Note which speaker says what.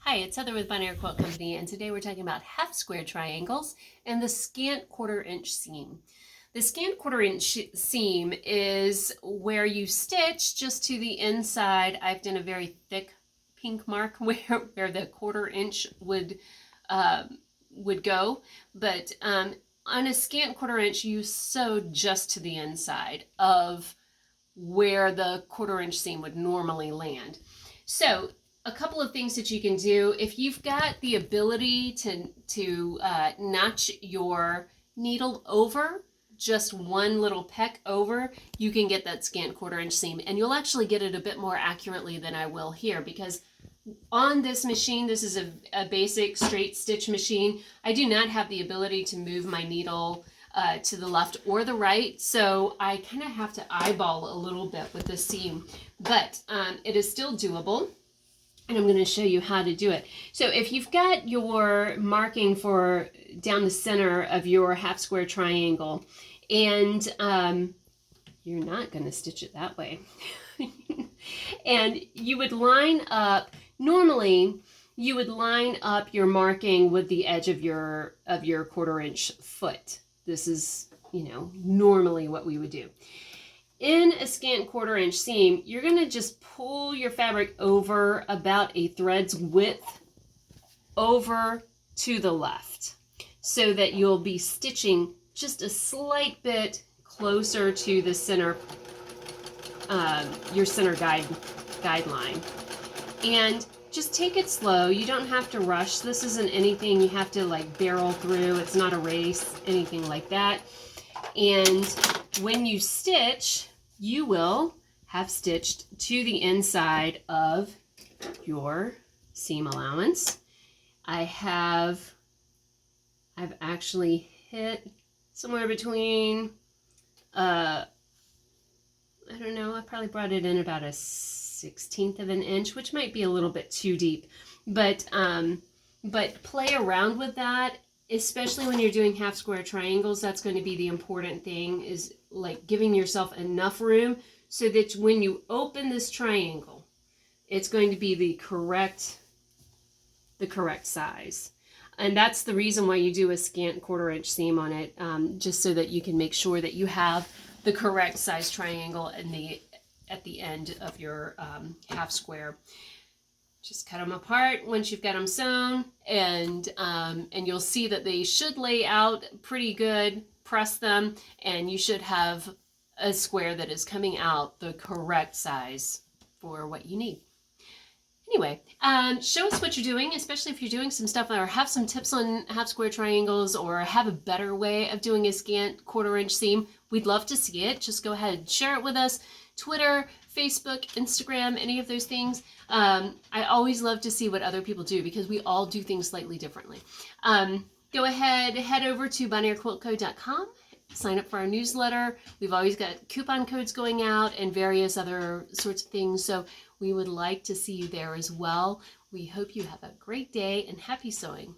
Speaker 1: Hi, it's Heather with Binary Quilt Company, and today we're talking about half square triangles and the scant quarter-inch seam. The scant quarter-inch seam is where you stitch just to the inside. I've done a very thick pink mark where the quarter-inch would go, but on a scant quarter-inch, you sew just to the inside of where the quarter-inch seam would normally land. So a couple of things that you can do if you've got the ability to notch your needle over just one little peck over, you can get that scant quarter-inch seam, and you'll actually get it a bit more accurately than I will here, because on this machine, this is a basic straight stitch machine. I do not have the ability to move my needle to the left or the right, so I kind of have to eyeball a little bit with the seam, but it is still doable. And I'm going to show you how to do it. So if you've got your marking for down the center of your half square triangle, and you're not going to stitch it that way, and you would line up, normally you would line up your marking with the edge of your quarter-inch foot. This is, normally what we would do. In a scant quarter-inch seam, you're going to just pull your fabric over about a thread's width over to the left, so that you'll be stitching just a slight bit closer to the center, your center guideline. And just take it slow. You don't have to rush. This isn't anything you have to barrel through. It's not a race, anything like that. And when you stitch, you will have stitched to the inside of your seam allowance. I've actually hit somewhere between, I don't know, I probably brought it in about a 1/16 of an inch, which might be a little bit too deep, but play around with that. Especially when you're doing half square triangles, that's going to be the important thing, is giving yourself enough room so that when you open this triangle, it's going to be the correct size. And that's the reason why you do a scant quarter-inch seam on it, just so that you can make sure that you have the correct size triangle at the end of your half square. Just cut them apart once you've got them sewn, and you'll see that they should lay out pretty good. Press them, and you should have a square that is coming out the correct size for what you need. Anyway, show us what you're doing, especially if you're doing some stuff or have some tips on half square triangles, or have a better way of doing a scant quarter-inch seam. We'd love to see it. Just go ahead and share it with us. Twitter, Facebook, Instagram, any of those things. I always love to see what other people do, because we all do things slightly differently. Go ahead, head over to binaryquiltco.com, sign up for our newsletter. We've always got coupon codes going out and various other sorts of things, so we would like to see you there as well. We hope you have a great day, and happy sewing.